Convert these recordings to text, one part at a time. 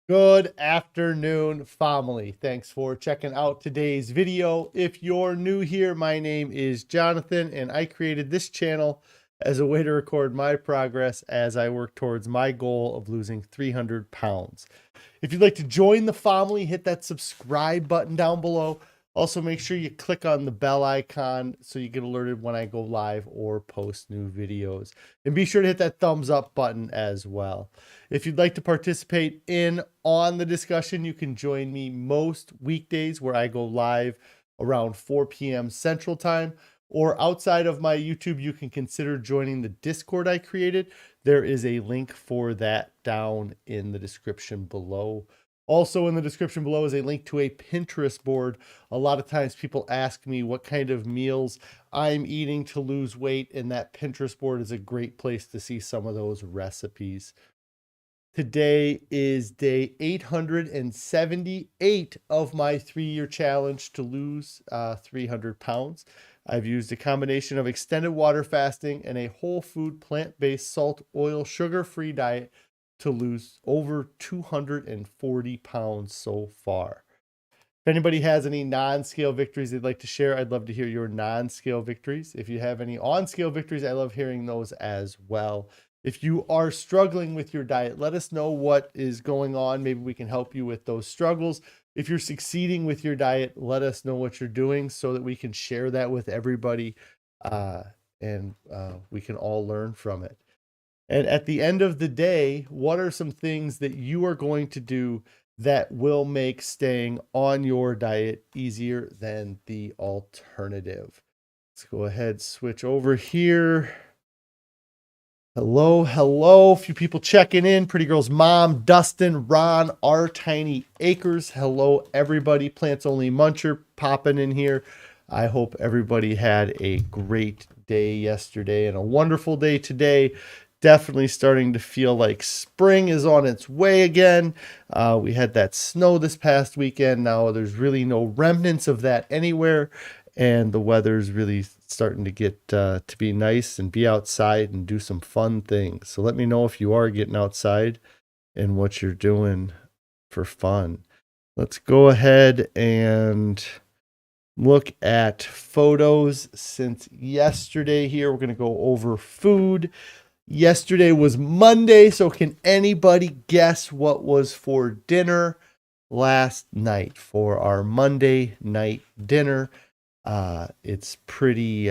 Good afternoon, family. Thanks for checking out today's video. If you're new here, my name is Jonathan, and I created this channel as a way to record my progress as I work towards my goal of losing 300 pounds. If you'd like to join the family, hit that subscribe button down below. Also, make sure you click on the bell icon so you get alerted when I go live or post new videos. And be sure to hit that thumbs up button as well. If you'd like to participate on the discussion, you can join me most weekdays where I go live around 4 p.m. Central Time. Or outside of my YouTube, you can consider joining the Discord I created. There is a link for that down in the description below. Also in the description below is a link to a Pinterest board. A lot of times people ask me what kind of meals I'm eating to lose weight, and that Pinterest board is a great place to see some of those recipes. Today is day 878 of my 3-year challenge to lose 300 pounds. I've used a combination of extended water fasting and a whole food, plant-based, salt, oil, sugar-free diet to lose over 240 pounds so far. If anybody has any non-scale victories they'd like to share, I'd love to hear your non-scale victories. If you have any on-scale victories, I love hearing those as well. If you are struggling with your diet, let us know what is going on. Maybe we can help you with those struggles. If you're succeeding with your diet, let us know what you're doing so that we can share that with everybody and we can all learn from it. And at the end of the day, what are some things that you are going to do that will make staying on your diet easier than the alternative? Let's go ahead, switch over here. Hello, hello. A few people checking in. Pretty Girl's mom, Dustin, Ron, our Tiny Acres. Hello, everybody. Plants Only Muncher popping in here. I hope everybody had a great day yesterday and a wonderful day today. Definitely starting to feel like spring is on its way again. We had that snow this past weekend. Now there's really no remnants of that anywhere. And the weather's really starting to get to be nice and be outside and do some fun things. So let me know if you are getting outside and what you're doing for fun. Let's go ahead and look at photos since yesterday here. We're going to go over food. Yesterday was Monday, so can anybody guess what was for dinner last night for our Monday night dinner? It's pretty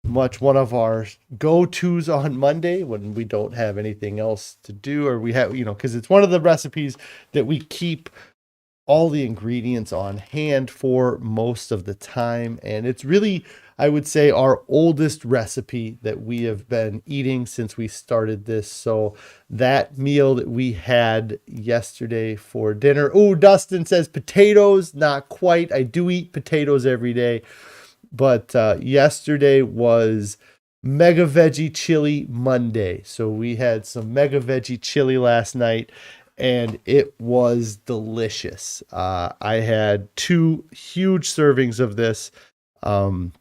much one of our go-tos on Monday when we don't have anything else to do, or we have, because it's one of the recipes that we keep all the ingredients on hand for most of the time. And it's really, I would say, our oldest recipe that we have been eating since we started this. So that meal that we had yesterday for dinner. Oh, Dustin says potatoes. Not quite. I do eat potatoes every day. But yesterday was Mega Veggie Chili Monday. So we had some Mega Veggie Chili last night, and it was delicious. I had 2 huge servings of this. And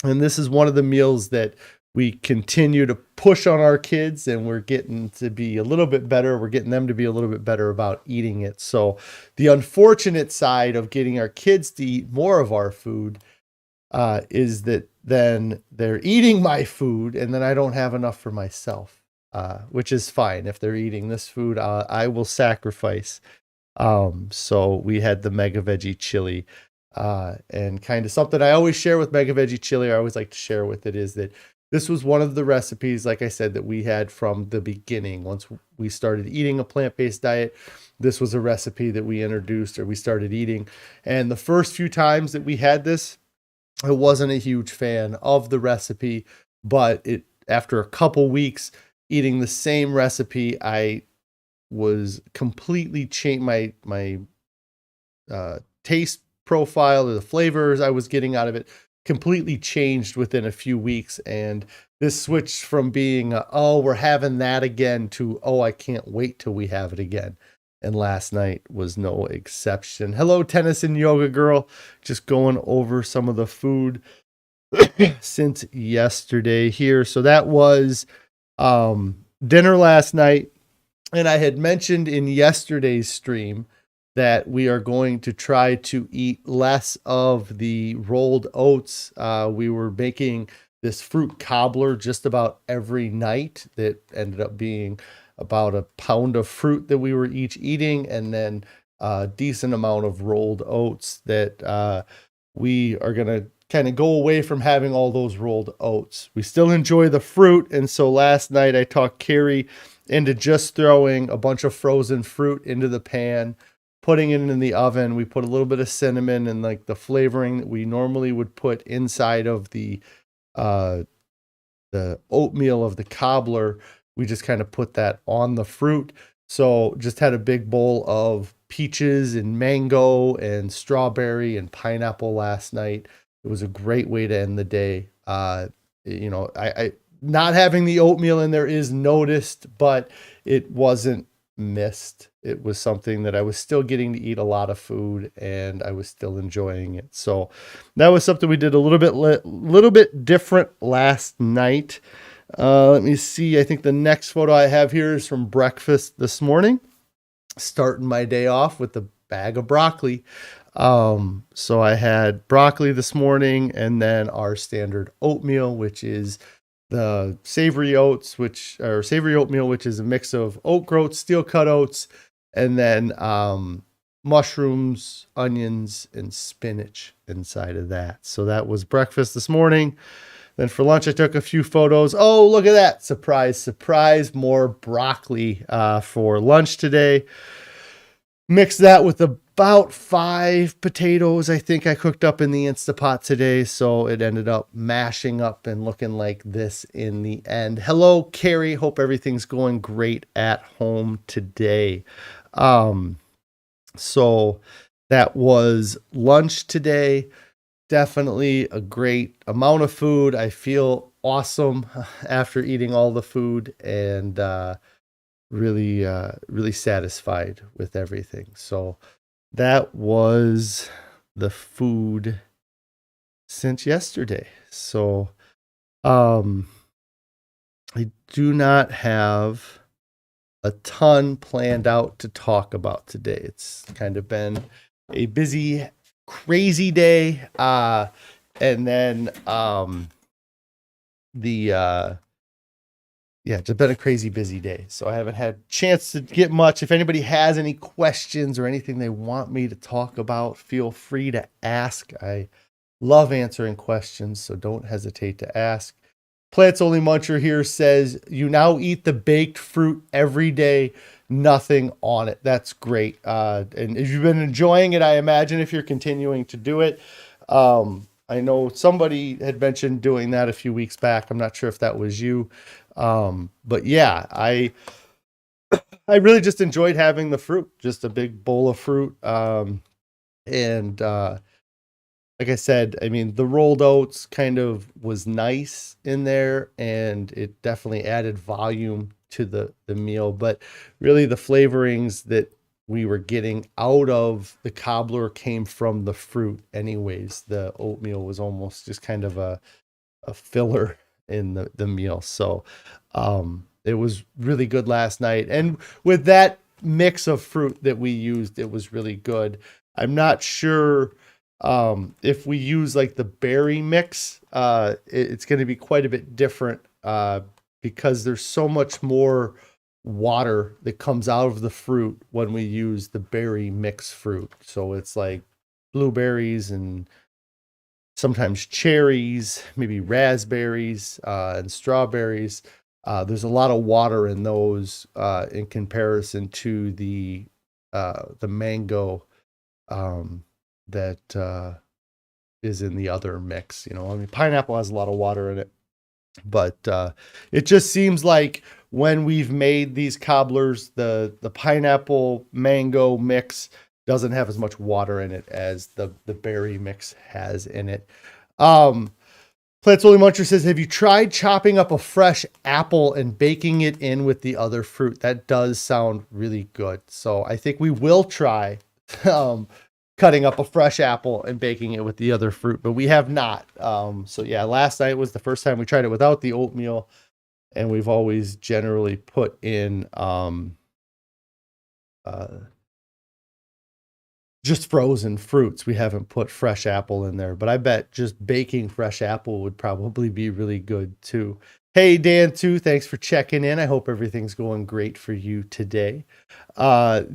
this is one of the meals that we continue to push on our kids, and we're getting to be a little bit better. We're getting them to be a little bit better about eating it. So the unfortunate side of getting our kids to eat more of our food is that then they're eating my food and then I don't have enough for myself, which is fine. If they're eating this food, I will sacrifice. So we had the Mega Veggie Chili. And kind of something I always share with Mega Veggie Chili, I always like to share with it, is that this was one of the recipes, like I said, that we had from the beginning. Once we started eating a plant-based diet, this was a recipe that we introduced or we started eating. And the first few times that we had this, I wasn't a huge fan of the recipe, but after a couple weeks eating the same recipe, I was completely changed my taste profile or the flavors I was getting out of it completely changed within a few weeks. And this switched from being, oh, we're having that again to, oh, I can't wait till we have it again. And last night was no exception. Hello, tennis and yoga girl. Just going over some of the food since yesterday here. So that was dinner last night. And I had mentioned in yesterday's stream that we are going to try to eat less of the rolled oats. We were making this fruit cobbler just about every night that ended up being about a pound of fruit that we were each eating, and then a decent amount of rolled oats that we are going to kind of go away from having all those rolled oats. We still enjoy the fruit. And so last night I talked Carrie into just throwing a bunch of frozen fruit into the pan, putting it in the oven. We put a little bit of cinnamon and like the flavoring that we normally would put inside of the oatmeal of the cobbler. We just kind of put that on the fruit. So just had a big bowl of peaches and mango and strawberry and pineapple last night. It was a great way to end the day. I not having the oatmeal in there is noticed, but it wasn't missed. It was something that I was still getting to eat a lot of food, and I was still enjoying it. So that was something we did a little bit different last night. Let me see. I think the next photo I have here is from breakfast this morning. Starting my day off with a bag of broccoli. So I had broccoli this morning, and then our standard oatmeal, which is the savory oatmeal, which is a mix of oat groats, steel cut oats, and then mushrooms, onions, and spinach inside of that. So that was breakfast this morning. Then for lunch, I took a few photos. Oh, look at that. Surprise, surprise. More broccoli for lunch today. Mixed that with about 5 potatoes I think I cooked up in the Instapot today. So it ended up mashing up and looking like this in the end. Hello, Carrie. Hope everything's going great at home today. So that was lunch today. Definitely a great amount of food. I feel awesome after eating all the food, and really satisfied with everything. So that was the food since yesterday. So I do not have a ton planned out to talk about today. It's kind of been a busy, crazy day. And then it's been a crazy busy day. So I haven't had a chance to get much. If anybody has any questions or anything they want me to talk about, feel free to ask. I love answering questions, so don't hesitate to ask. Plants Only Muncher here says, you now eat the baked fruit every day, nothing on it. That's great. And if you've been enjoying it, I imagine if you're continuing to do it. I know somebody had mentioned doing that a few weeks back. I'm not sure if that was you. But yeah, I really just enjoyed having the fruit, just a big bowl of fruit. Like I said, I mean, the rolled oats kind of was nice in there, and it definitely added volume to the meal, but really the flavorings that we were getting out of the cobbler came from the fruit anyways. The oatmeal was almost just kind of a filler in the meal. So it was really good last night. And with that mix of fruit that we used, it was really good. I'm not sure if we use like the berry mix, it's going to be quite a bit different because there's so much more water that comes out of the fruit when we use the berry mix fruit. So it's like blueberries and sometimes cherries, maybe raspberries, and strawberries. There's a lot of water in those in comparison to the mango that is in the other mix. I mean, pineapple has a lot of water in it, but it just seems like when we've made these cobblers, the pineapple mango mix doesn't have as much water in it as the berry mix has in it. Plants Only Muncher says, have you tried chopping up a fresh apple and baking it in with the other fruit? That does sound really good. So I think we will try cutting up a fresh apple and baking it with the other fruit, but we have not. So yeah, last night was the first time we tried it without the oatmeal, and we've always generally put in just frozen fruits. We haven't put fresh apple in there, but I bet just baking fresh apple would probably be really good too. Hey, Dan, too, thanks for checking in. I hope everything's going great for you today. But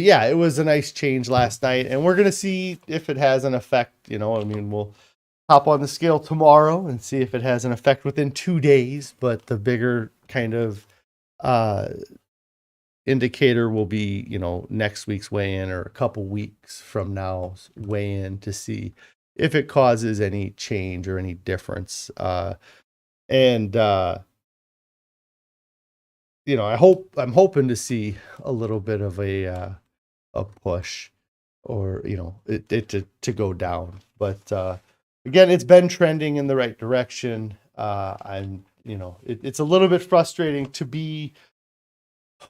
yeah, it was a nice change last night, and we're going to see if it has an effect. I mean, we'll hop on the scale tomorrow and see if it has an effect within 2 days, but the bigger kind of indicator will be, next week's weigh-in or a couple weeks from now weigh-in to see if it causes any change or any difference. I'm hoping to see a little bit of a push, or it to go down. But again, it's been trending in the right direction. It's a little bit frustrating to be,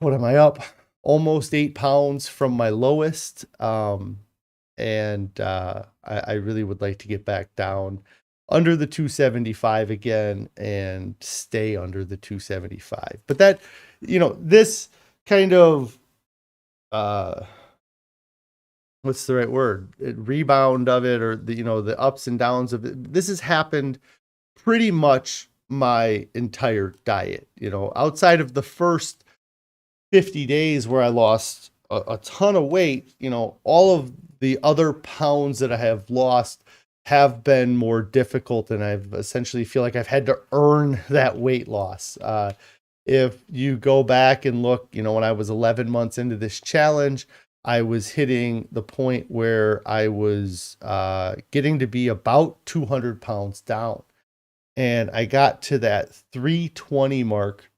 what am I up? Almost 8 pounds from my lowest. I really would like to get back down under the 275 again and stay under the 275. But that, this kind of, what's the right word? Rebound of it, or the ups and downs of it. This has happened pretty much my entire diet, outside of the first 50 days where I lost a ton of weight. All of the other pounds that I have lost have been more difficult, and I've essentially feel like I've had to earn that weight loss. If you go back and look, when I was 11 months into this challenge, I was hitting the point where I was getting to be about 200 pounds down. And I got to that 320 mark,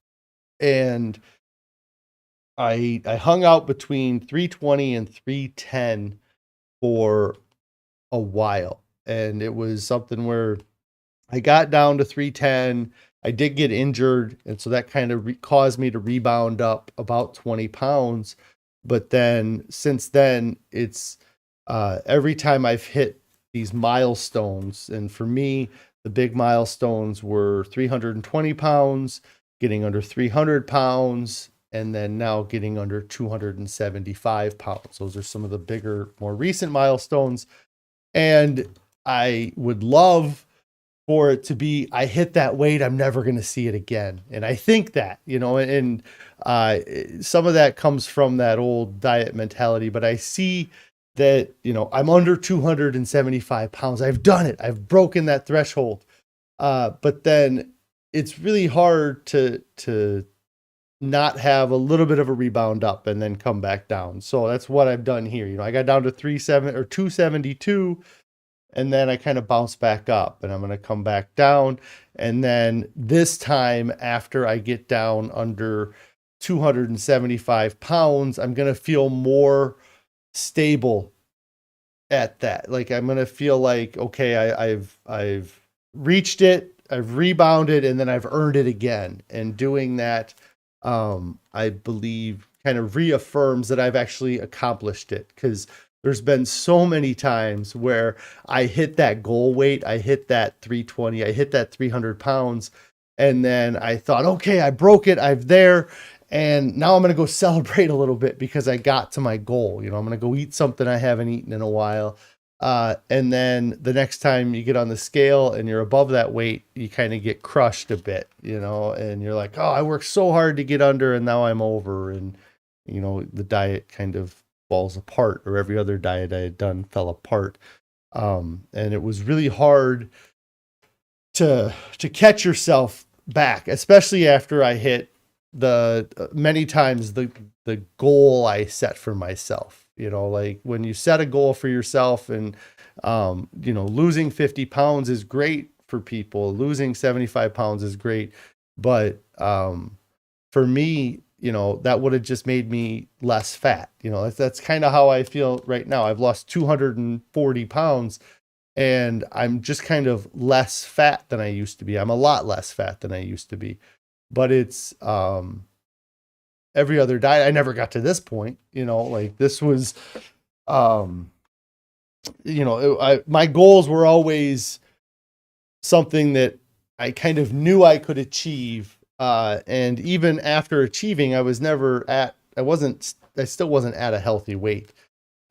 and I hung out between 320 and 310 for a while. And it was something where I got down to 310. I did get injured, and so that kind of caused me to rebound up about 20 pounds. But then since then, it's every time I've hit these milestones, and for me, the big milestones were 320 pounds, getting under 300 pounds, and then now getting under 275 pounds. Those are some of the bigger, more recent milestones. And I would love for it to be, I hit that weight, I'm never going to see it again. And I think that, and some of that comes from that old diet mentality, but I see that, I'm under 275 pounds. I've done it. I've broken that threshold. But then it's really hard to not have a little bit of a rebound up and then come back down. So that's what I've done here. I got down to 272, and then I kind of bounced back up, and I'm going to come back down. And then this time, after I get down under 275 pounds, I'm going to feel more stable at that. Like, I'm going to feel like, okay, I've reached it, I've rebounded, and then I've earned it again. And doing that, I believe, kind of reaffirms that I've actually accomplished it, because there's been so many times where I hit that goal weight, I hit that 320, I hit that 300 pounds, and then I thought, okay, I broke it, I'm there, and now I'm going to go celebrate a little bit because I got to my goal. I'm going to go eat something I haven't eaten in a while. And then the next time you get on the scale and you're above that weight, you kind of get crushed a bit, and you're like, oh, I worked so hard to get under, and now I'm over. And, the diet kind of falls apart, or every other diet I had done fell apart. And it was really hard to catch yourself back, especially after I hit many times the goal I set for myself. Like when you set a goal for yourself, and losing 50 pounds is great for people, losing 75 pounds is great, but for me, that would have just made me less fat. That's kind of how I feel right now. I've lost 240 pounds, and I'm just kind of less fat than I used to be. I'm a lot less fat than I used to be, but it's every other diet. I never got to this point. Like this was, my goals were always something that I kind of knew I could achieve, And even after achieving, I still wasn't at a healthy weight.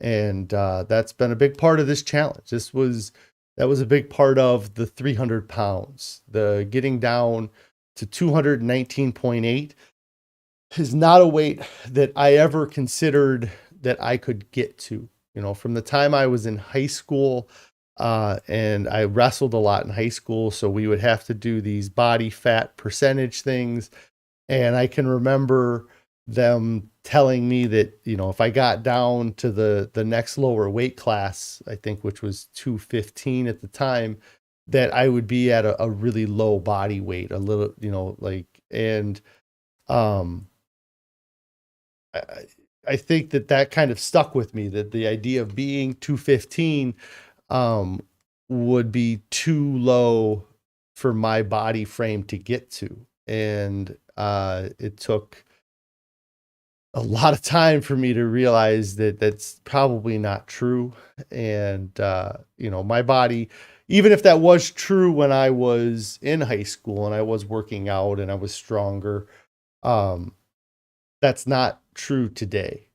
And that's been a big part of this challenge. That was a big part of the 300 pounds. The getting down to 219.8 is not a weight that I ever considered that I could get to. You know, from the time I was in high school, and I wrestled a lot in high school, so we would have to do these body fat percentage things. And I can remember them telling me that, you know, if I got down to the next lower weight class, I think, which was 215 at the time, that I would be at a really low body weight, a little, you know, like, and um, I, I think that kind of stuck with me, that the idea of being 215 would be too low for my body frame to get to. And it took a lot of time for me to realize that that's probably not true. And, you know, my body, even if that was true when I was in high school and I was working out and I was stronger, that's not true today.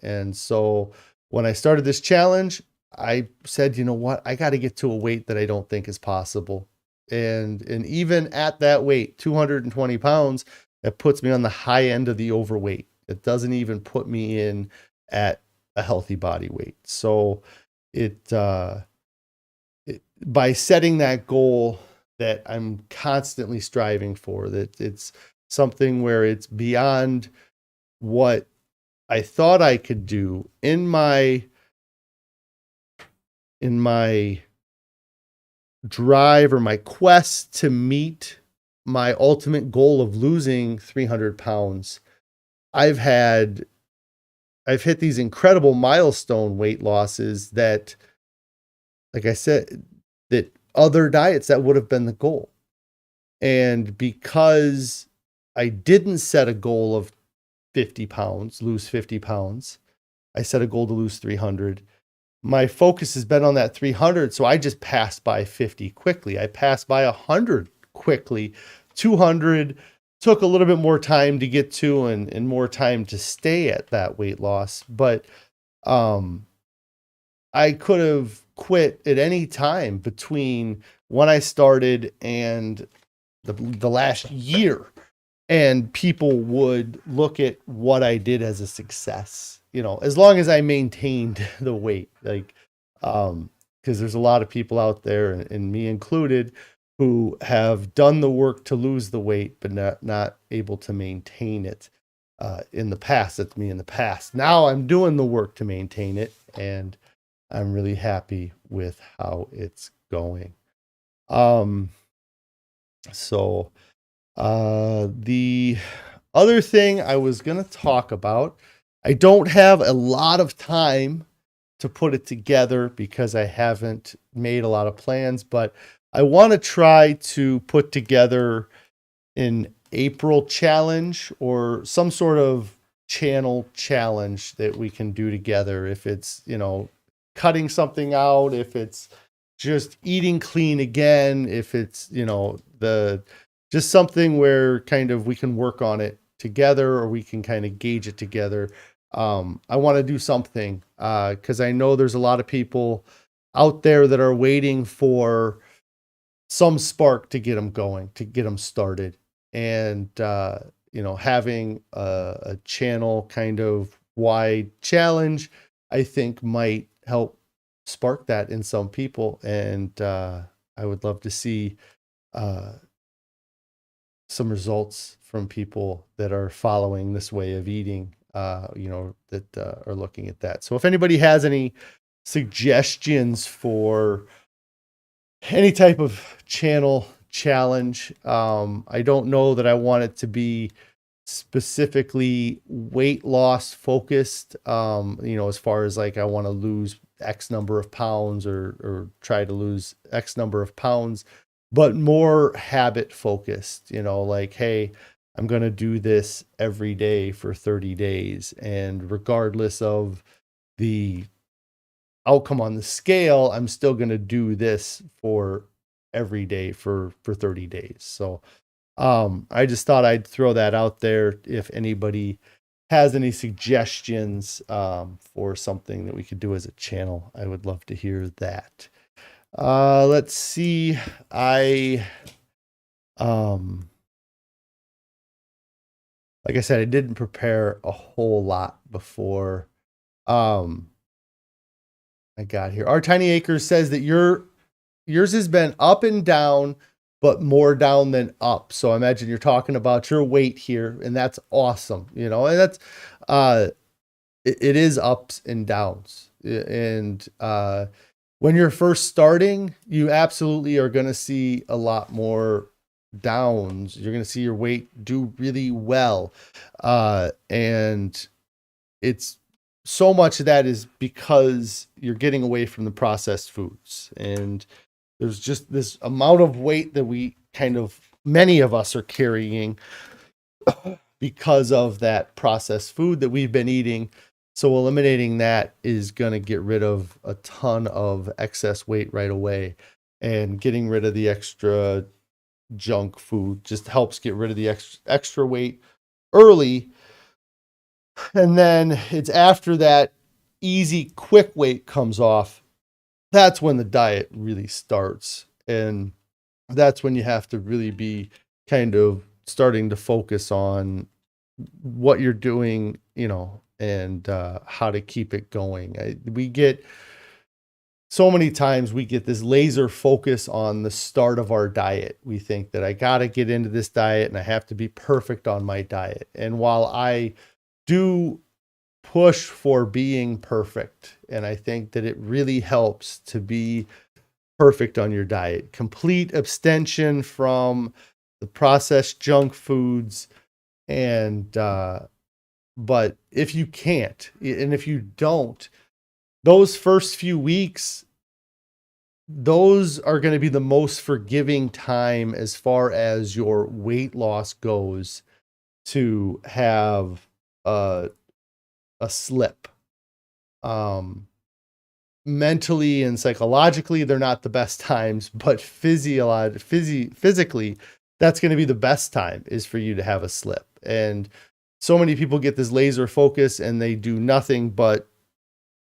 And so when I started this challenge, I said, you know what, I got to get to a weight that I don't think is possible. And even at that weight, 220 pounds, that puts me on the high end of the overweight. It doesn't even put me in at a healthy body weight. So by setting that goal that I'm constantly striving for, that it's something where it's beyond what I thought I could do in my drive or my quest to meet my ultimate goal of losing 300 pounds. I've hit these incredible milestone weight losses that, like I said, that other diets that would have been the goal. And because I didn't set a goal of 50 pounds, lose 50 pounds, I set a goal to lose 300. My focus has been on that 300. So I just passed by 50 quickly. I passed by 100 quickly. 200 took a little bit more time to get to, and more time to stay at that weight loss. But I could have quit at any time between when I started and the last year, and people would look at what I did as a success, you know, as long as I maintained the weight. Like, because there's a lot of people out there, and me included, who have done the work to lose the weight, but not able to maintain it. In the past, that's me in the past. Now I'm doing the work to maintain it, and I'm really happy with how it's going. So the other thing I was going to talk about, I don't have a lot of time to put it together because I haven't made a lot of plans, but I want to try to put together an April challenge or some sort of channel challenge that we can do together. If it's, you know, cutting something out, if it's just eating clean again, if it's, you know, just something where kind of we can work on it together, or we can kind of gauge it together. I want to do something because I know there's a lot of people out there that are waiting for some spark to get them going, to get them started. And, you know, having a channel kind of wide challenge, I think might help spark that in some people. And I would love to see some results from people that are following this way of eating, you know, that are looking at that. So if anybody has any suggestions for any type of channel challenge, I don't know that I want it to be specifically weight loss focused, you know, as far as like I want to lose X number of pounds, or try to lose X number of pounds, but more habit focused, you know, like, hey, I'm going to do this every day for 30 days. And regardless of the outcome on the scale, I'm still going to do this for every day for 30 days. So I just thought I'd throw that out there. If anybody has any suggestions for something that we could do as a channel, I would love to hear that. Let's see. Like I said, I didn't prepare a whole lot before I got here. Our Tiny Acres says that yours has been up and down, but more down than up. So I imagine you're talking about your weight here, and that's awesome. And that's it is ups and downs. And when you're first starting, you absolutely are going to see a lot more downs. You're going to see your weight do really well. And it's so much of that is because you're getting away from the processed foods. And there's just this amount of weight that many of us are carrying because of that processed food that we've been eating. So eliminating that is going to get rid of a ton of excess weight right away, and getting rid of the extra junk food just helps get rid of the extra weight early. And then it's after that easy, quick weight comes off, that's when the diet really starts. And that's when you have to really be kind of starting to focus on what you're doing, and how to keep it going. So many times we get this laser focus on the start of our diet. We think that I got to get into this diet and I have to be perfect on my diet. And while I do push for being perfect, and I think that it really helps to be perfect on your diet, complete abstention from the processed junk foods, and but if you can't, and if you don't, those first few weeks, those are going to be the most forgiving time as far as your weight loss goes, to have a slip. Mentally and psychologically, they're not the best times, but physically, that's going to be the best time, is for you to have a slip. And so many people get this laser focus and they do nothing but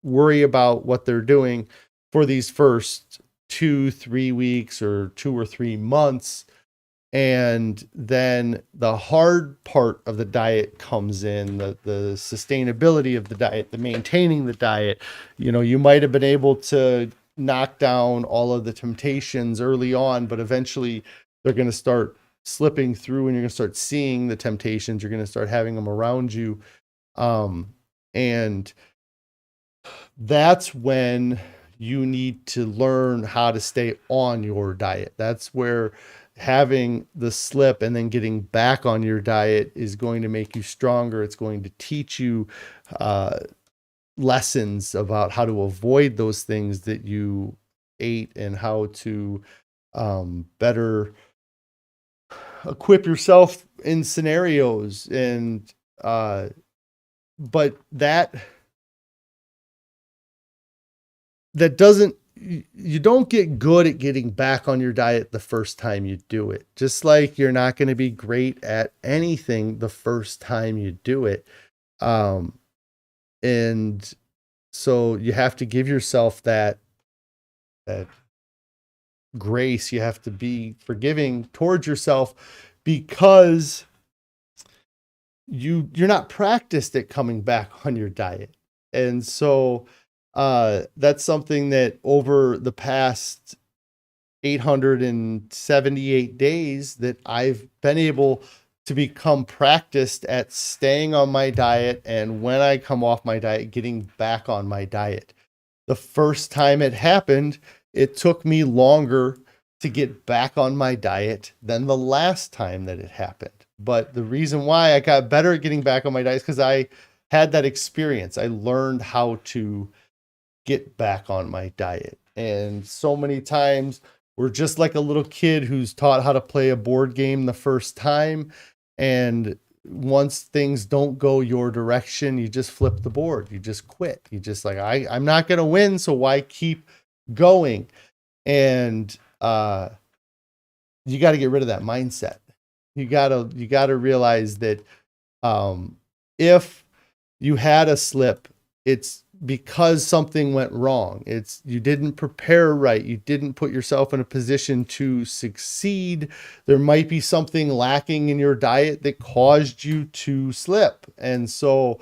worry about what they're doing for these first 2-3 weeks or 2 or 3 months. And then the hard part of the diet comes in, the sustainability of the diet, the maintaining the diet. You might have been able to knock down all of the temptations early on, but eventually they're going to start slipping through, and you're going to start seeing the temptations. You're going to start having them around you. And that's when you need to learn how to stay on your diet. That's where having the slip and then getting back on your diet is going to make you stronger. It's going to teach you lessons about how to avoid those things that you ate, and how to better equip yourself in scenarios. And but that doesn't, you don't get good at getting back on your diet the first time you do it. Just like you're not going to be great at anything the first time you do it. And so you have to give yourself that grace. You have to be forgiving towards yourself, because you're not practiced at coming back on your diet. And so that's something that over the past 878 days that I've been able to become practiced at staying on my diet, and when I come off my diet, getting back on my diet. The first time it happened, it took me longer to get back on my diet than the last time that it happened. But the reason why I got better at getting back on my diet is because I had that experience. I learned how to get back on my diet. And so many times we're just like a little kid who's taught how to play a board game the first time. And once things don't go your direction, you just flip the board. You just quit. You just like, I'm not going to win, so why keep going? And you got to get rid of that mindset. you gotta realize that if you had a slip, it's because something went wrong. It's you didn't prepare right. You didn't put yourself in a position to succeed. There might be something lacking in your diet that caused you to slip. And so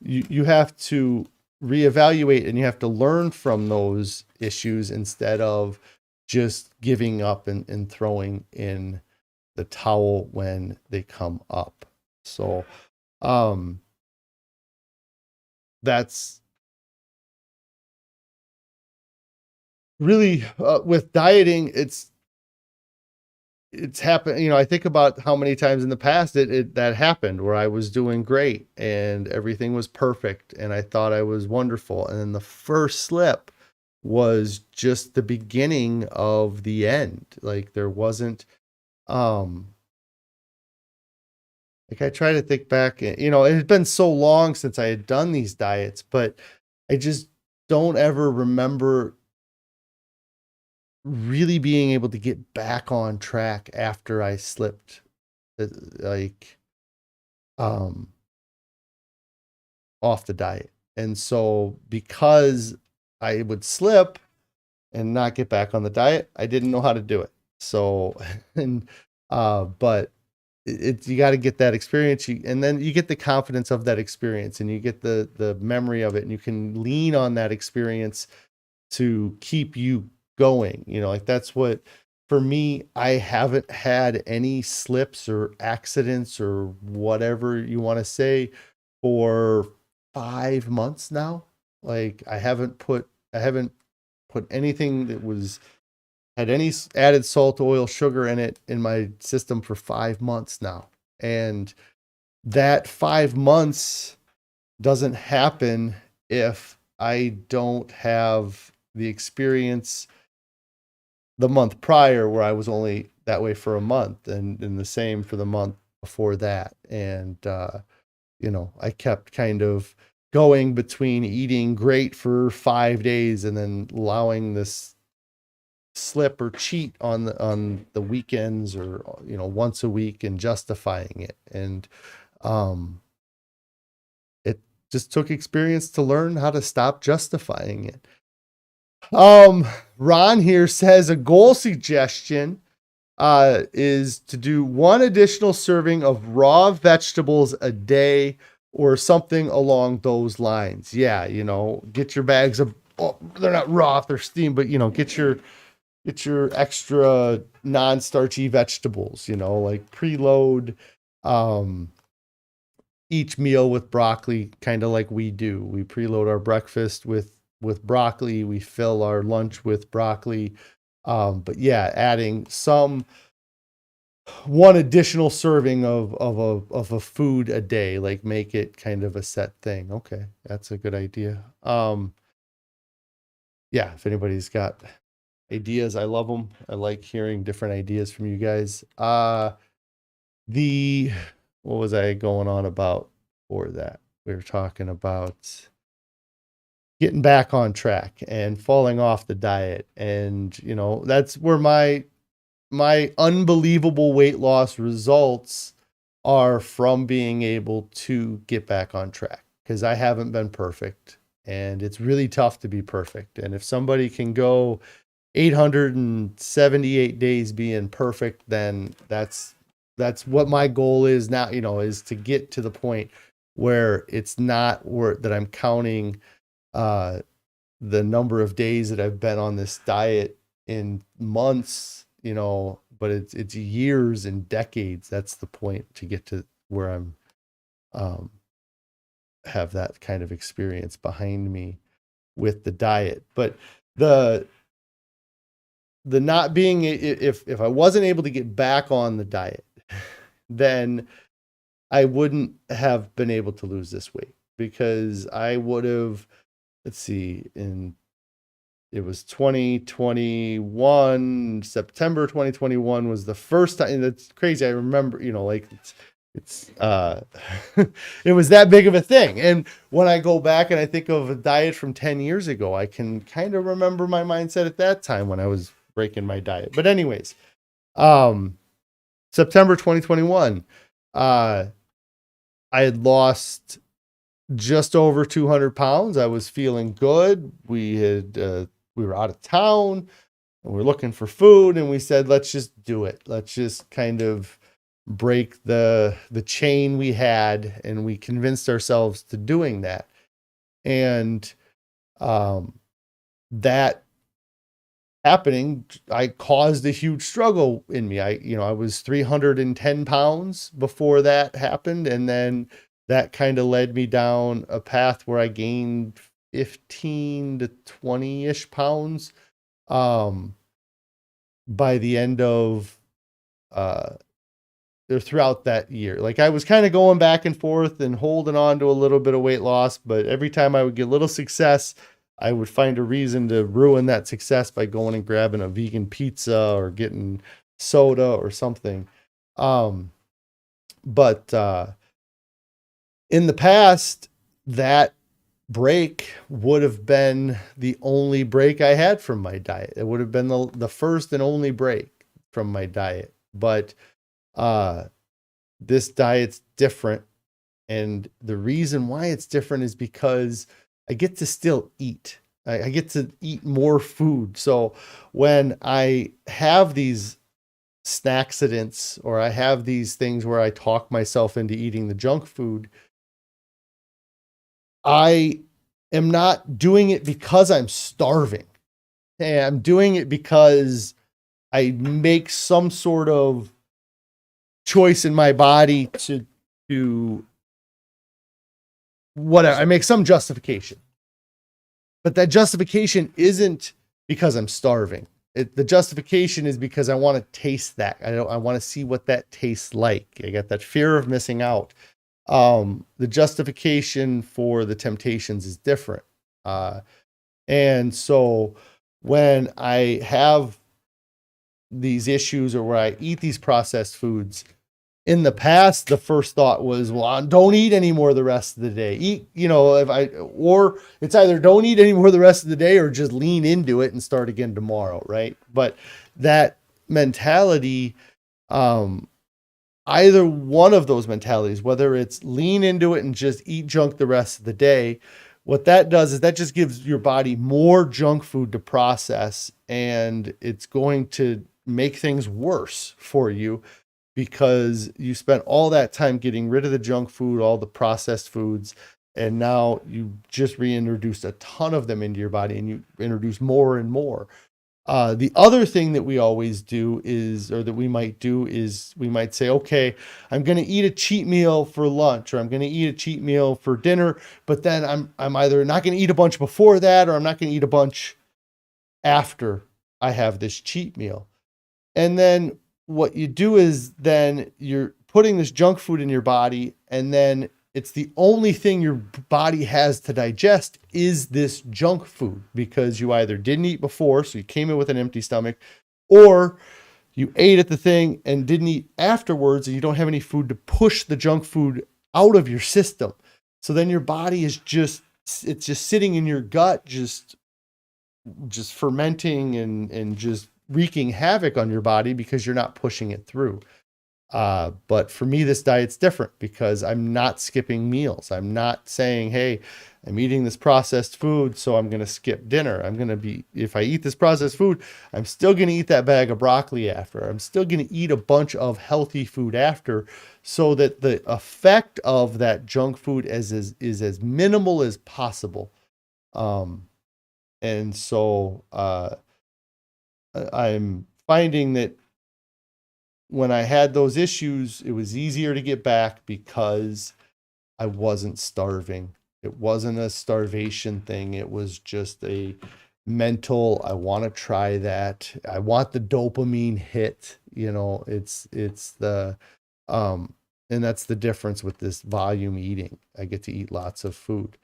you have to reevaluate and you have to learn from those issues instead of just giving up and throwing in the towel when they come up. So that's really with dieting. It's happened. You know, I think about how many times in the past that happened where I was doing great and everything was perfect and I thought I was wonderful. And then the first slip was just the beginning of the end. Like there wasn't, like I try to think back, you know, it had been so long since I had done these diets, but I just don't ever remember really being able to get back on track after I slipped, like, off the diet. And so because I would slip and not get back on the diet, I didn't know how to do it. So, and, but you got to get that experience, and then you get the confidence of that experience, and you get the memory of it, and you can lean on that experience to keep you going. You know, like that's what, for me, I haven't had any slips or accidents or whatever you want to say for 5 months now. Like I haven't put anything that had any added salt, oil, sugar in it in my system for 5 months now. And that 5 months doesn't happen if I don't have the experience the month prior where I was only that way for a month, and the same for the month before that. And, you know, I kept kind of going between eating great for 5 days and then allowing this slip or cheat on the weekends, or, you know, once a week, and justifying it. And it just took experience to learn how to stop justifying it. Ron here says a goal suggestion is to do 1 additional serving of raw vegetables a day or something along those lines. Yeah, you know, get your bags of, oh, they're not raw, they're steamed, but, you know, get your extra non-starchy vegetables, you know, like preload each meal with broccoli, kind of like we do. We preload our breakfast with broccoli. We fill our lunch with broccoli. But yeah, adding 1 additional serving of a food a day, like make it kind of a set thing. Okay, that's a good idea. Yeah, if anybody's got ideas, I love them. I like hearing different ideas from you guys. What was I going on about for that? We were talking about getting back on track and falling off the diet. And, you know, that's where my unbelievable weight loss results are from, being able to get back on track, because I haven't been perfect and it's really tough to be perfect. And if somebody can go 878 days being perfect, then that's what my goal is now, you know, is to get to the point where it's not that I'm counting the number of days that I've been on this diet in months, you know, but it's years and decades. That's the point, to get to where I'm have that kind of experience behind me with the diet. But the not being, if I wasn't able to get back on the diet, then I wouldn't have been able to lose this weight, because I would have, let's see, it was 2021, September 2021 was the first time. And that's crazy. I remember, you know, like it's it was that big of a thing. And when I go back and I think of a diet from 10 years ago, I can kind of remember my mindset at that time when I was breaking my diet. But anyways, September 2021. I had lost just over 200 pounds. I was feeling good. We were out of town and we were looking for food, and we said, let's just do it. Let's just kind of break the chain we had, and we convinced ourselves to doing that. And that happening, I caused a huge struggle in me. I was 310 pounds before that happened. And then that kind of led me down a path where I gained 15 to 20-ish pounds by the end of or throughout that year. Like, I was kind of going back and forth and holding on to a little bit of weight loss, but every time I would get a little success, I would find a reason to ruin that success by going and grabbing a vegan pizza or getting soda or something. But in the past, that break would have been the only break I had from my diet. It would have been the first and only break from my diet. But this diet's different. And the reason why it's different is because I get to still eat. I get to eat more food. So when I have these snack accidents, or I have these things where I talk myself into eating the junk food, I am not doing it because I'm starving. Hey, I'm doing it because I make some sort of choice in my body to whatever. I make some justification. But that justification isn't because I'm starving. The justification is because I want to taste that. I want to see what that tastes like. I got that fear of missing out. The justification for the temptations is different. And so when I have these issues, or where I eat these processed foods, in the past, the first thought was, well, don't eat anymore the rest of the day. Or it's either don't eat anymore the rest of the day, or just lean into it and start again tomorrow, right? But that mentality, either one of those mentalities, whether it's lean into it and just eat junk the rest of the day, what that does is that just gives your body more junk food to process, and it's going to make things worse for you, because you spent all that time getting rid of the junk food, all the processed foods, and now you just reintroduced a ton of them into your body, and you introduce more and more. The other thing that we always do is, or that we might do is, we might say, okay, I'm going to eat a cheat meal for lunch, or I'm going to eat a cheat meal for dinner, but then I'm either not going to eat a bunch before that, or I'm not going to eat a bunch after I have this cheat meal. And then what you do is, then you're putting this junk food in your body, and then it's the only thing your body has to digest is this junk food, because you either didn't eat before, so you came in with an empty stomach, or you ate at the thing and didn't eat afterwards, and you don't have any food to push the junk food out of your system. So then your body is just sitting in your gut, just fermenting and just wreaking havoc on your body, because you're not pushing it through. But for me, this diet's different, because I'm not skipping meals. I'm not saying, hey, I'm eating this processed food, so I'm going to skip dinner. If I eat this processed food, I'm still going to eat that bag of broccoli after. I'm still going to eat a bunch of healthy food after, so that the effect of that junk food is as minimal as possible. And so, I'm finding that when I had those issues, it was easier to get back because I wasn't starving. It wasn't a starvation thing. It was just a mental, I want to try that. I want the dopamine hit, it's the, and that's the difference with this volume eating. I get to eat lots of food.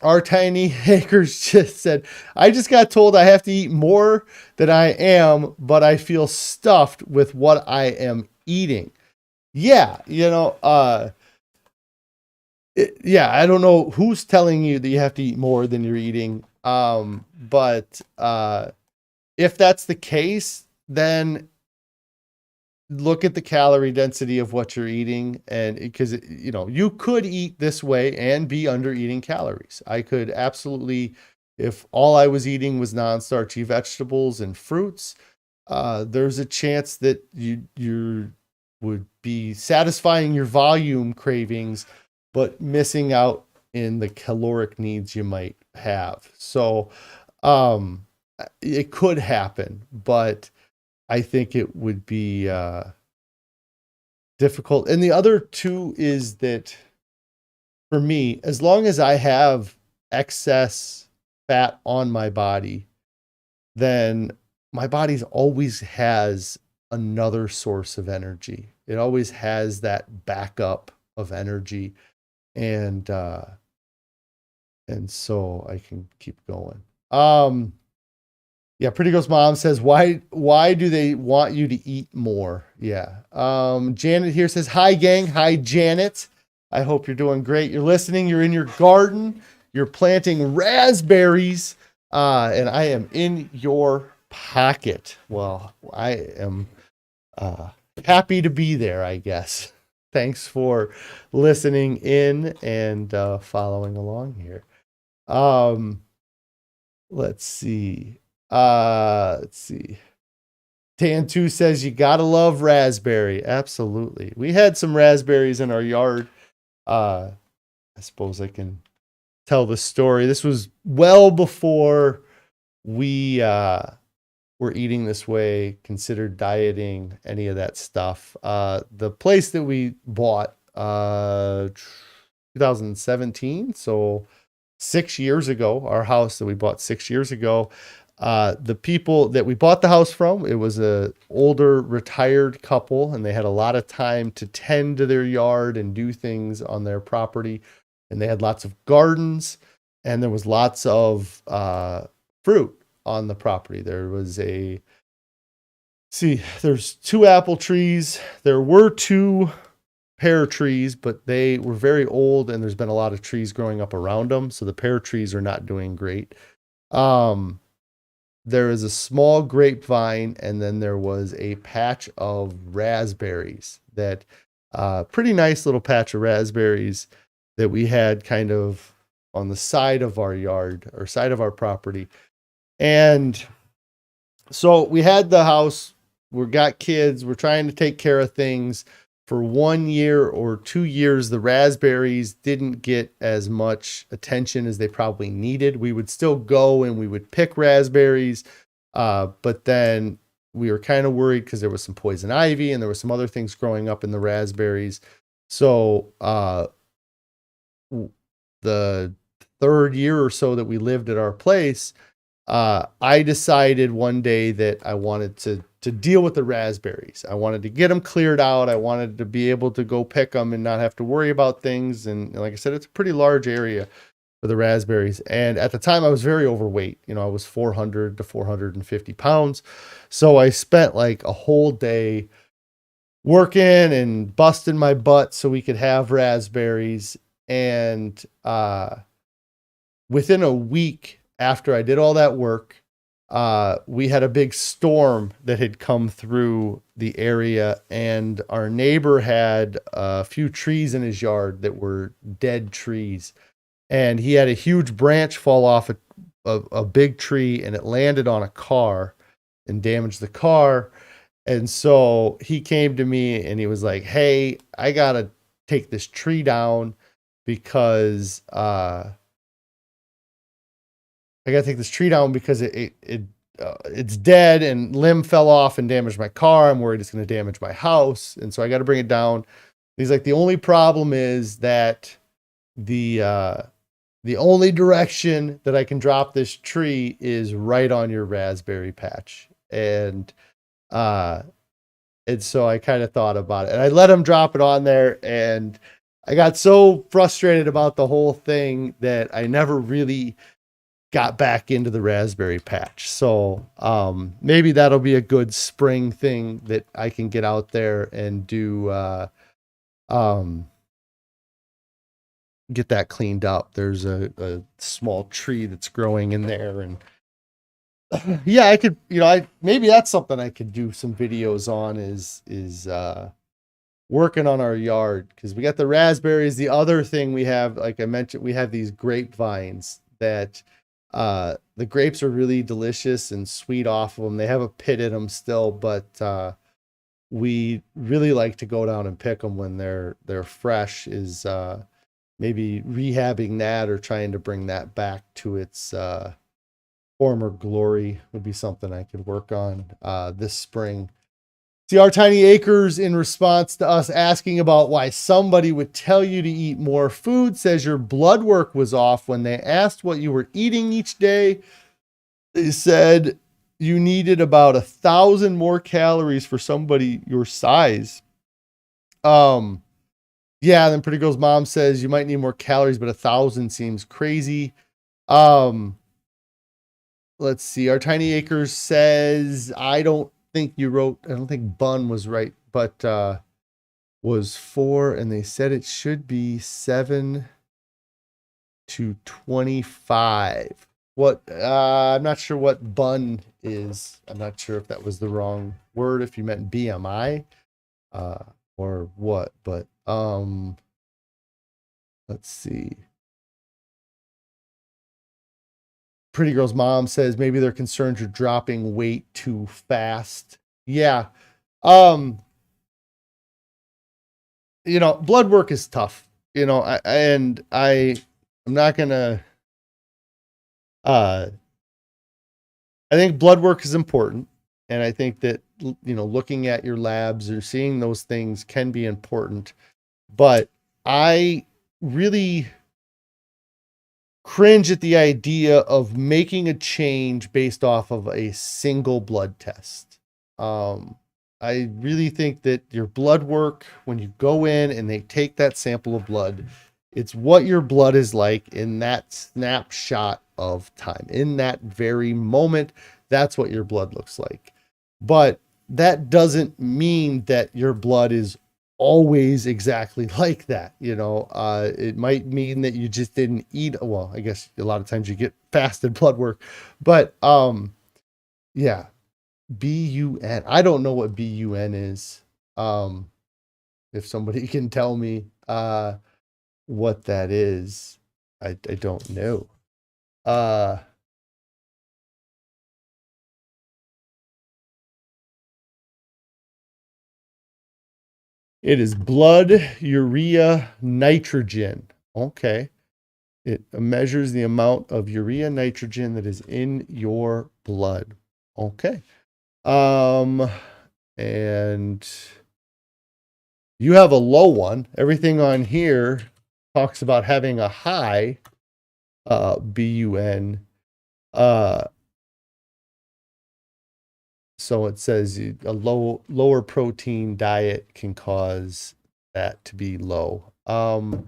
Our tiny acres just said, I just got told I have to eat more than I am, but I feel stuffed with what I am eating. Yeah. I don't know who's telling you that you have to eat more than you're eating. But if that's the case, then look at the calorie density of what you're eating, and because you could eat this way and be under eating calories. I could absolutely, if all I was eating was non-starchy vegetables and fruits, there's a chance that you would be satisfying your volume cravings, but missing out in the caloric needs you might have. So it could happen, but I think it would be difficult. And the other two is that for me, as long as I have excess fat on my body, then my body's always has another source of energy. It always has that backup of energy. And so I can keep going. Yeah, Pretty Girl's mom says, why do they want you to eat more? Yeah. Janet here says, hi, gang. Hi, Janet. I hope you're doing great. You're listening. You're in your garden. You're planting raspberries. And I am in your pocket. Well, I am happy to be there, I guess. Thanks for listening in and following along here. Let's see. Dan 2 says you gotta love raspberry. Absolutely. We had some raspberries in our yard. I suppose I can tell the story. This was well before we were eating this way, considered dieting, any of that stuff. The place that we bought 2017, so 6 years ago, our house that we bought 6 years ago, the people that we bought the house from, it was a older retired couple, and they had a lot of time to tend to their yard and do things on their property. And they had lots of gardens, and there was lots of fruit on the property. There's 2 apple trees. There were 2 pear trees, but they were very old, and there's been a lot of trees growing up around them. So the pear trees are not doing great. There is a small grapevine, and then there was a patch of raspberries that, pretty nice little patch of raspberries that we had kind of on the side of our yard or side of our property. And so we had the house, we got kids, we're trying to take care of things. For 1 year or 2 years, the raspberries didn't get as much attention as they probably needed. We would still go and we would pick raspberries, but then we were kind of worried because there was some poison ivy and there was some other things growing up in the raspberries. So the 3rd year or so that we lived at our place, I decided one day that I wanted to deal with the raspberries. I wanted to get them cleared out. I wanted to be able to go pick them and not have to worry about things. And like I said, it's a pretty large area for the raspberries. And at the time I was very overweight. I was 400 to 450 pounds. So I spent like a whole day working and busting my butt so we could have raspberries. And within a week after I did all that work, we had a big storm that had come through the area, and our neighbor had a few trees in his yard that were dead trees, and he had a huge branch fall off a big tree, and it landed on a car and damaged the car. And so he came to me and he was like, hey, I gotta take this tree down because it's dead and limb fell off and damaged my car. I'm worried it's going to damage my house. And so I got to bring it down. He's like, the only problem is that the only direction that I can drop this tree is right on your raspberry patch. And so I kind of thought about it, and I let him drop it on there, and I got so frustrated about the whole thing that I never really got back into the raspberry patch. So maybe that'll be a good spring thing that I can get out there and do, get that cleaned up. There's a small tree that's growing in there, and Yeah, I could, maybe that's something I could do some videos on is working on our yard, because we got the raspberries. The other thing we have, like I mentioned, we have these grapevines that the grapes are really delicious and sweet off of them. They have a pit in them still, but we really like to go down and pick them when they're fresh. Is maybe rehabbing that or trying to bring that back to its former glory would be something I could work on this spring. See, our tiny acres, in response to us asking about why somebody would tell you to eat more food, says your blood work was off. When they asked what you were eating each day, they said you needed about 1,000 more calories for somebody your size. Yeah, then Pretty Girl's mom says you might need more calories, but 1,000 seems crazy. Let's see. Our Tiny Acres says, I don't think Bun was right, but was 4, and they said it should be 7 to 25. What I'm not sure what bun is. I'm not sure if that was the wrong word, if you meant BMI or what, but let's see. Pretty Girl's mom says maybe they're concerned you're dropping weight too fast. Yeah. Blood work is tough, I'm not gonna, I think blood work is important. And I think that, looking at your labs or seeing those things can be important, but I really cringe at the idea of making a change based off of a single blood test. I really think that your blood work, when you go in and they take that sample of blood, it's what your blood is like in that snapshot of time. In that very moment, that's what your blood looks like. But that doesn't mean that your blood is always exactly like that. It might mean that you just didn't eat. Well, I guess a lot of times you get fasted blood work, but yeah, BUN. I don't know what BUN is. If somebody can tell me what that is, I don't know. It is blood urea nitrogen. Okay. It measures the amount of urea nitrogen that is in your blood. Okay. And you have a low one. Everything on here talks about having a high BUN. So it says a lower protein diet can cause that to be low. And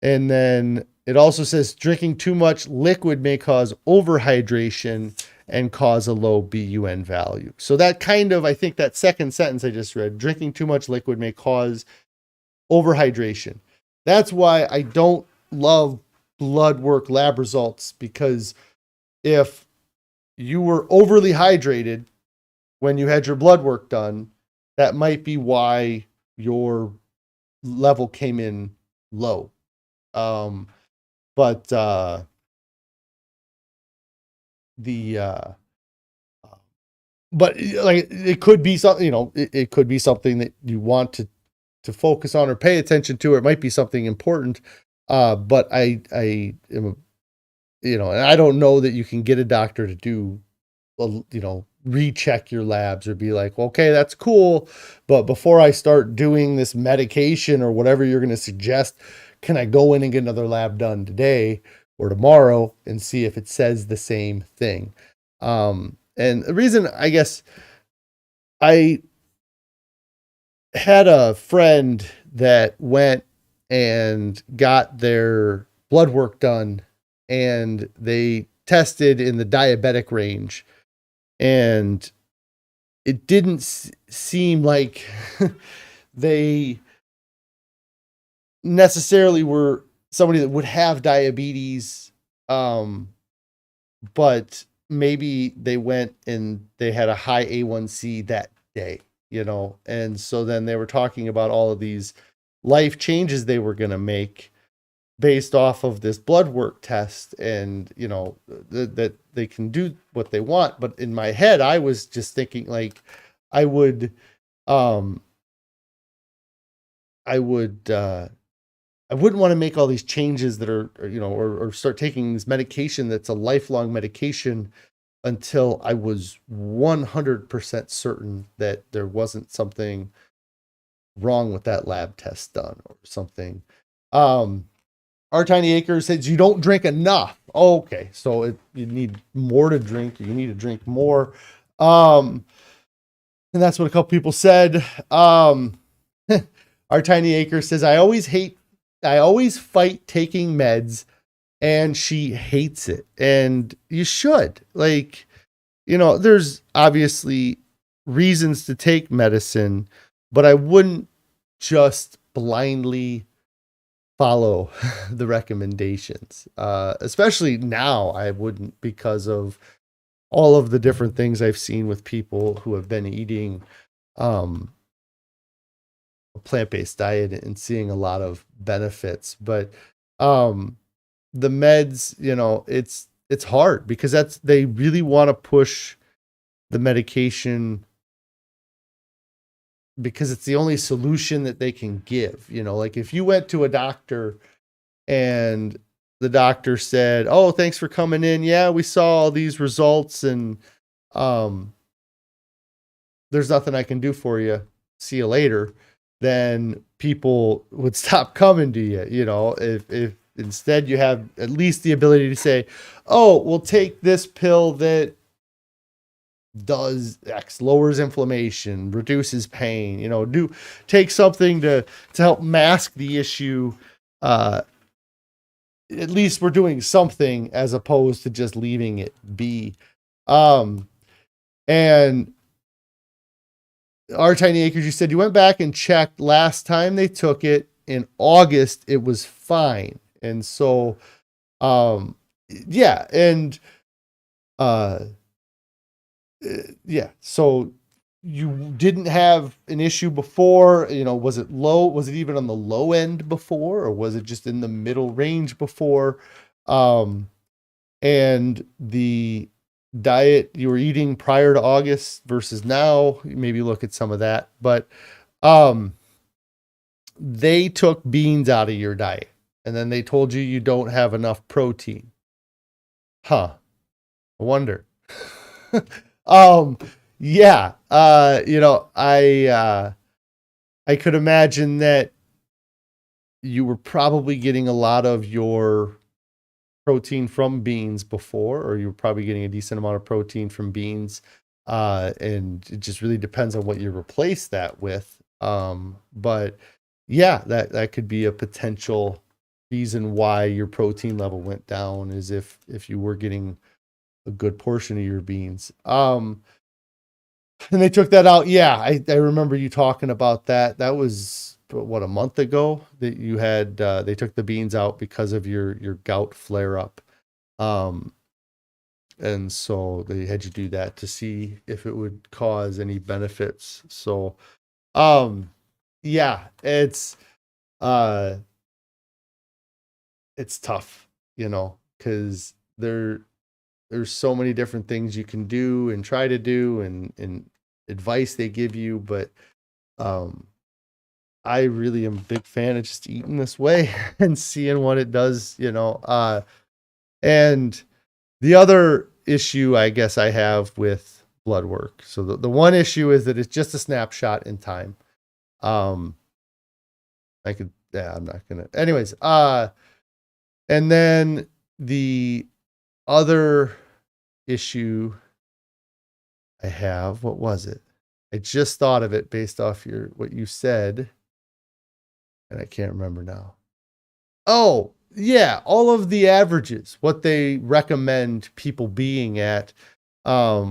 then it also says drinking too much liquid may cause overhydration and cause a low BUN value. So that kind of, I think that second sentence I just read, drinking too much liquid may cause overhydration. That's why I don't love blood work lab results, because if you were overly hydrated when you had your blood work done, that might be why your level came in low. But like it could be something, it could be something that you want to focus on or pay attention to. Or it might be something important. But I am, and I don't know that you can get a doctor to do, recheck your labs or be like, well, okay, that's cool, but before I start doing this medication or whatever you're going to suggest, can I go in and get another lab done today or tomorrow and see if it says the same thing? And the reason, I guess, I had a friend that went and got their blood work done, and they tested in the diabetic range, and it didn't seem like they necessarily were somebody that would have diabetes. But maybe they went and they had a high A1C that day, and so then they were talking about all of these life changes they were going to make based off of this blood work test, and that they can do what they want. But in my head, I was just thinking like I would um I would I wouldn't want to make all these changes that are or start taking this medication that's a lifelong medication until I was 100% certain that there wasn't something wrong with that lab test done or something. Our Tiny Acre says you don't drink enough. Oh, okay. So you need more to drink. You need to drink more. And that's what a couple people said. Our Tiny Acre says, I always fight taking meds, and she hates it. And you should. Like, there's obviously reasons to take medicine, but I wouldn't just blindly follow the recommendations. Especially now, I wouldn't, because of all of the different things I've seen with people who have been eating a plant-based diet and seeing a lot of benefits. But the meds, it's hard because they really want to push the medication because it's the only solution that they can give. Like if you went to a doctor and the doctor said, "Oh, thanks for coming in. Yeah, we saw all these results, and there's nothing I can do for you. See you later." Then people would stop coming to you. If instead you have at least the ability to say, "Oh, we'll take this pill that does X, lowers inflammation, reduces pain, take something to help mask the issue. At least we're doing something as opposed to just leaving it be." And our Tiny Acres, you said you went back and checked last time they took it in August, it was fine. And so, yeah. And, yeah, so you didn't have an issue before, was it low? Was it even on the low end before, or was it just in the middle range before? And the diet you were eating prior to August versus now, maybe look at some of that. But, they took beans out of your diet, and then they told you don't have enough protein. Huh. I wonder. Yeah, I could imagine that you were probably getting a lot of your protein from beans before, or you were probably getting a decent amount of protein from beans. And it just really depends on what you replace that with. But yeah, that could be a potential reason why your protein level went down, is if you were getting a good portion of your beans. And they took that out. Yeah, I remember you talking about that. That was a month ago that you had, they took the beans out because of your gout flare up. And so they had you do that to see if it would cause any benefits. So, yeah, it's tough, cause there's so many different things you can do and try to do and advice they give you. But, I really am a big fan of just eating this way and seeing what it does, and the other issue I guess I have with blood work. So the one issue is that it's just a snapshot in time. I'm not gonna, anyways, and then the other issue I have, what was it? I just thought of it based off what you said, and I can't remember now. Oh, yeah, all of the averages, what they recommend people being at. I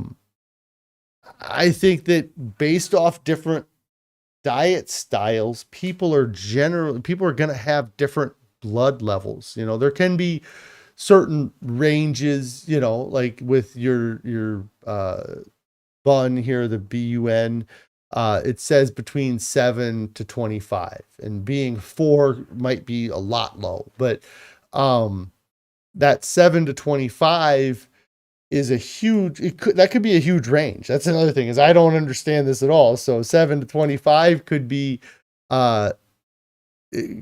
think that based off different diet styles, people are going to have different blood levels. There can be certain ranges, like with your bun here, the BUN, it says between 7 to 25, and being 4 might be a lot low, but that 7 to 25 is that could be a huge range. That's another thing, is I don't understand this at all. So 7 to 25 could be, it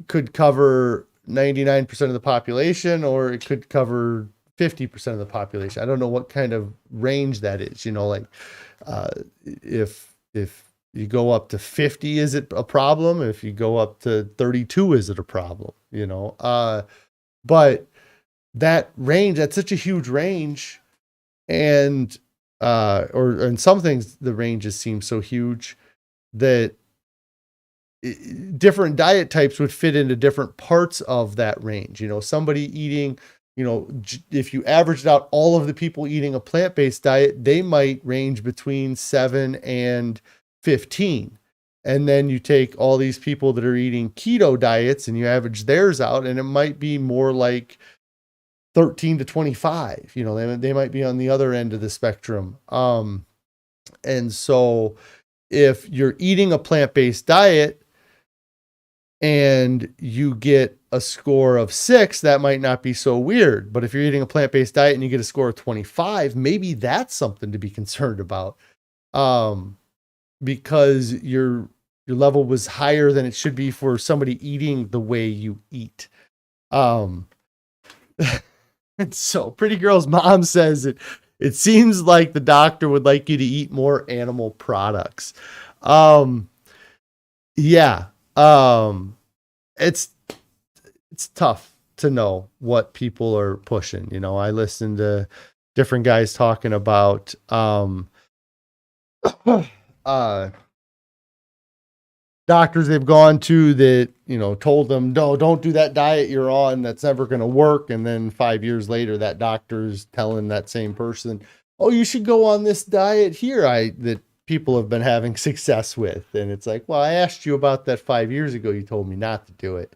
could cover 99% of the population, or it could cover 50% of the population. I don't know what kind of range that is, like, if you go up to 50, is it a problem? If you go up to 32, is it a problem? But that range, that's such a huge range. And or in some things, the ranges seem so huge that different diet types would fit into different parts of that range. Somebody eating, if you averaged out all of the people eating a plant-based diet, they might range between 7 and 15. And then you take all these people that are eating keto diets and you average theirs out, and it might be more like 13 to 25. They might be on the other end of the spectrum. And so if you're eating a plant-based diet and you get a score of 6, that might not be so weird. But if you're eating a plant-based diet and you get a score of 25, maybe that's something to be concerned about. Because your level was higher than it should be for somebody eating the way you eat. And so Pretty Girl's mom says it seems like the doctor would like you to eat more animal products. Yeah. It's tough to know what people are pushing. I listen to different guys talking about, doctors they've gone to that, told them, no, don't do that diet you're on. That's never going to work. And then 5 years later, that doctor's telling that same person, oh, you should go on this diet here that people have been having success with. And it's like, well, I asked you about that 5 years ago. You told me not to do it.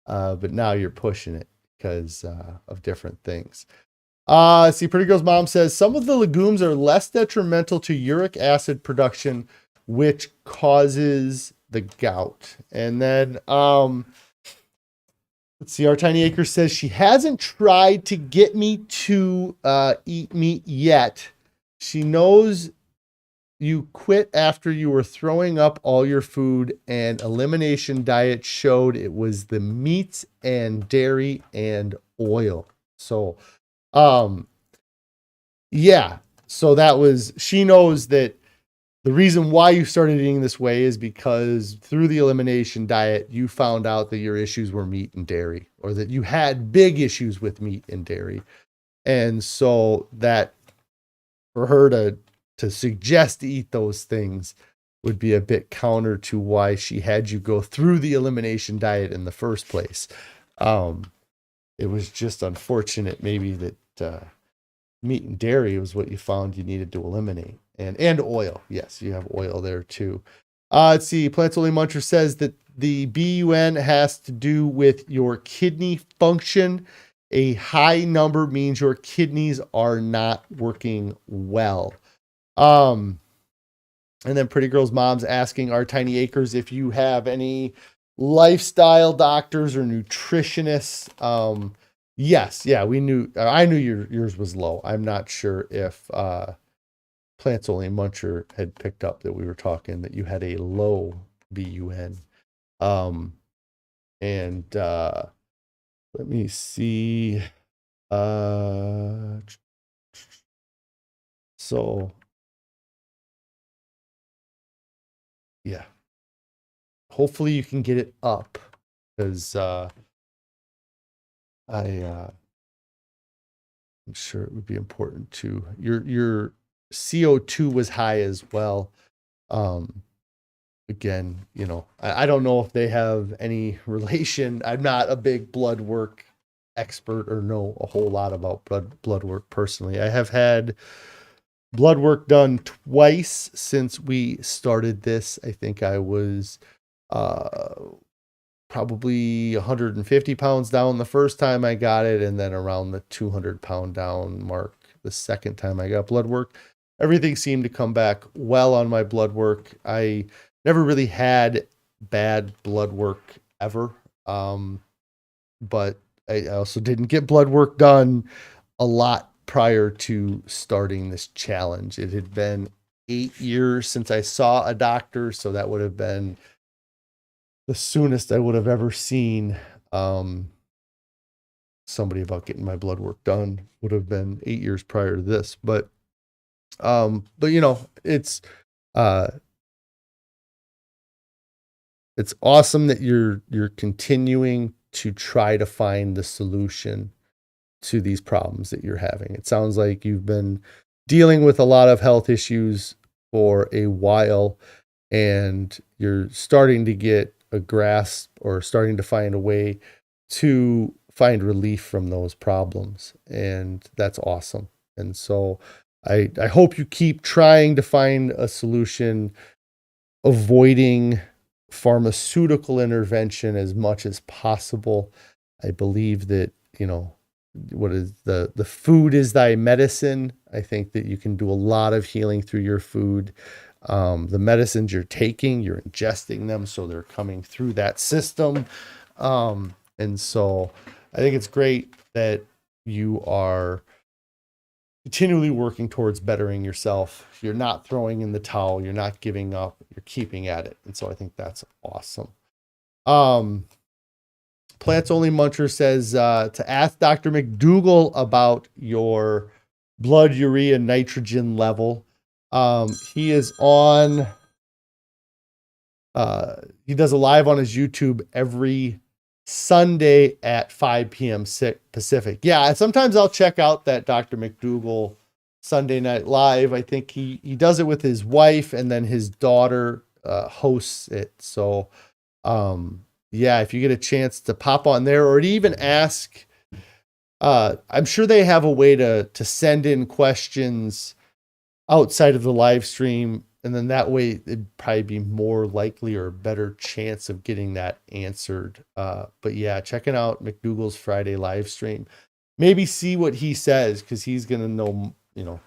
But now you're pushing it because of different things. See, Pretty Girl's mom says some of the legumes are less detrimental to uric acid production, which causes the gout. And then let's see, Our Tiny Acre says she hasn't tried to get me to eat meat yet. She knows you quit after you were throwing up all your food, and elimination diet showed it was the meats and dairy and oil. So yeah, so she knows that the reason why you started eating this way is because through the elimination diet, you found out that your issues were meat and dairy, or that you had big issues with meat and dairy. And so that for her to suggest to eat those things would be a bit counter to why she had you go through the elimination diet in the first place. It was just unfortunate maybe that meat and dairy was what you found you needed to eliminate. And oil. Yes, you have oil there too. Let's see. Plants Only Muncher says that the BUN has to do with your kidney function. A high number means your kidneys are not working well. And then Pretty Girl's mom's asking Our Tiny Acres if you have any lifestyle doctors or nutritionists. Yes, yeah, I knew yours was low. I'm not sure if Plants Only Muncher had picked up that we were talking that you had a low BUN. And let me see. So yeah, hopefully you can get it up, because I'm sure it would be important to your CO2 was high as well. Again, I don't know if they have any relation. I'm not a big blood work expert or know a whole lot about blood work personally. I have had blood work done twice since we started this. I think I was probably 150 pounds down the first time I got it, and then around the 200-pound down mark the second time I got blood work. Everything seemed to come back well on my blood work. I never really had bad blood work ever. But I also didn't get blood work done a lot prior to starting this challenge. It had been 8 years since I saw a doctor, so that would have been the soonest I would have ever seen somebody about getting my blood work done would have been 8 years prior to this. But you know, it's awesome that you're continuing to try to find the solution to these problems that you're having. It sounds like you've been dealing with a lot of health issues for a while, and you're starting to get a grasp or starting to find a way to find relief from those problems. And that's awesome. And so I hope you keep trying to find a solution, avoiding pharmaceutical intervention as much as possible. I believe that, you know, what is the food is thy medicine. I think that you can do a lot of healing through your food. The medicines you're taking, you're ingesting them, so they're coming through that system. And so I think it's great that you are continually working towards bettering yourself. You're not throwing in the towel. You're not giving up. You're keeping at it. And so I think that's awesome. Plants Only Muncher says to ask Dr. McDougall about your blood urea nitrogen level. He is on, he does a live on his YouTube every Sunday at 5 p.m. Pacific. Yeah, sometimes I'll check out that Dr. McDougall Sunday Night Live. I think he does it with his wife, and then his daughter hosts it. So, yeah, if you get a chance to pop on there or to even ask, I'm sure they have a way to send in questions outside of the live stream. And then that way it'd probably be more likely or better chance of getting that answered. But yeah, checking out McDougall's Friday live stream, maybe see what he says, because he's going to know, you know,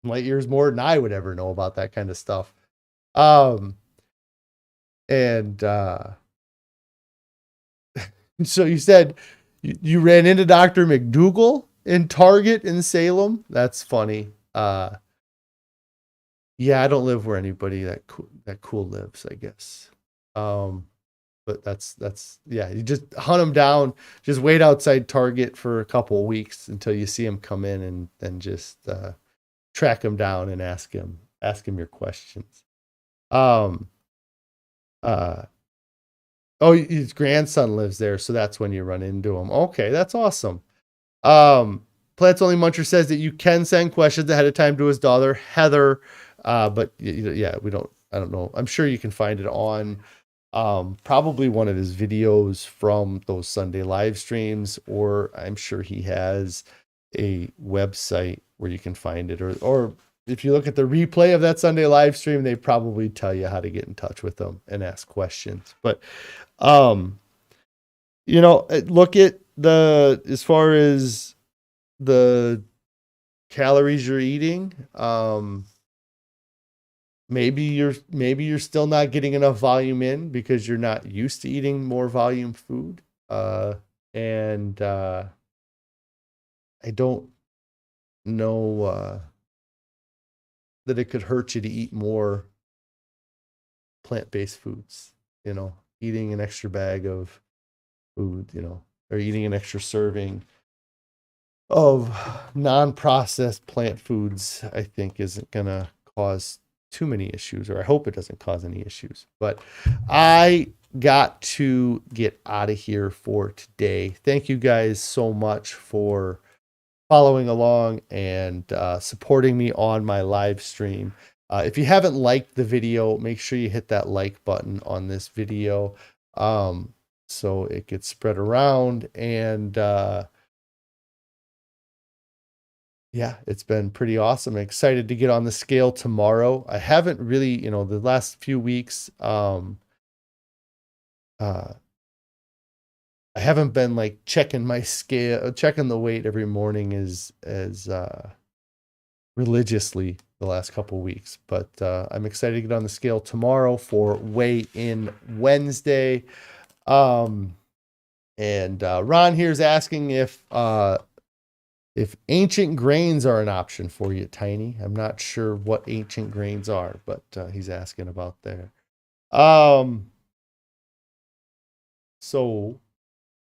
light years more than I would ever know about that kind of stuff. So you said you ran into Dr. McDougall in Target in Salem. That's funny. Yeah, I don't live where anybody that cool lives, I guess. But that's yeah, you just hunt them down, just wait outside Target for a couple of weeks until you see him come in, and then just track him down and ask him your questions. Oh, his grandson lives there, so that's when you run into him. Okay, that's awesome. Plants Only Muncher says that you can send questions ahead of time to his daughter, Heather. But yeah, I don't know. I'm sure you can find it on probably one of his videos from those Sunday live streams, or I'm sure he has a website where you can find it, or if you look at the replay of that Sunday live stream, they probably tell you how to get in touch with them and ask questions. But, you know, look at as far as the calories you're eating, maybe you're still not getting enough volume in because you're not used to eating more volume food. And I don't know that it could hurt you to eat more plant-based foods, you know, eating an extra bag of food, you know, or eating an extra serving of non-processed plant foods, I think isn't going to cause too many issues, or I hope it doesn't cause any issues. But I got to get out of here for today. Thank you guys so much for following along and supporting me on my live stream. If you haven't liked the video, make sure you hit that like button on this video so it gets spread around. And yeah, it's been pretty awesome. I'm excited to get on the scale tomorrow. I haven't really, you know, the last few weeks, I haven't been like checking my scale, checking the weight every morning as religiously the last couple of weeks, but I'm excited to get on the scale tomorrow for weigh-in Wednesday. And Ron here is asking if ancient grains are an option for you, Tiny. I'm not sure what ancient grains are, but he's asking about there. So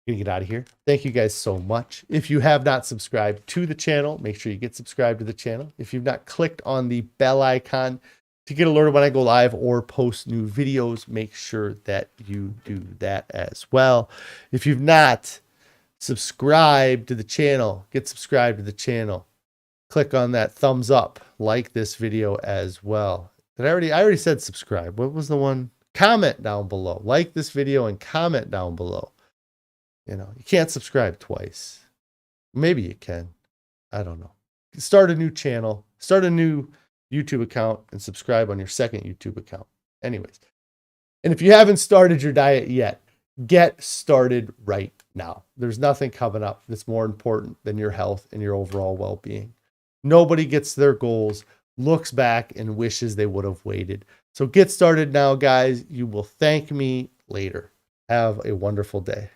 gonna get out of here. Thank you guys so much. If you have not subscribed to the channel, make sure you get subscribed to the channel. If you've not clicked on the bell icon to get alerted when I go live or post new videos, make sure that you do that as well. If you've not subscribed to the channel, get subscribed to the channel. Click on that thumbs up, like this video as well. I already said subscribe. What was the one? Comment down below. Like this video and comment down below. You know, you can't subscribe twice. Maybe you can. I don't know. Start a new channel, start a new YouTube account, and subscribe on your second YouTube account. Anyways, and if you haven't started your diet yet, get started right now. There's nothing coming up that's more important than your health and your overall well-being. Nobody gets their goals, looks back, and wishes they would have waited. So get started now, guys. You will thank me later. Have a wonderful day.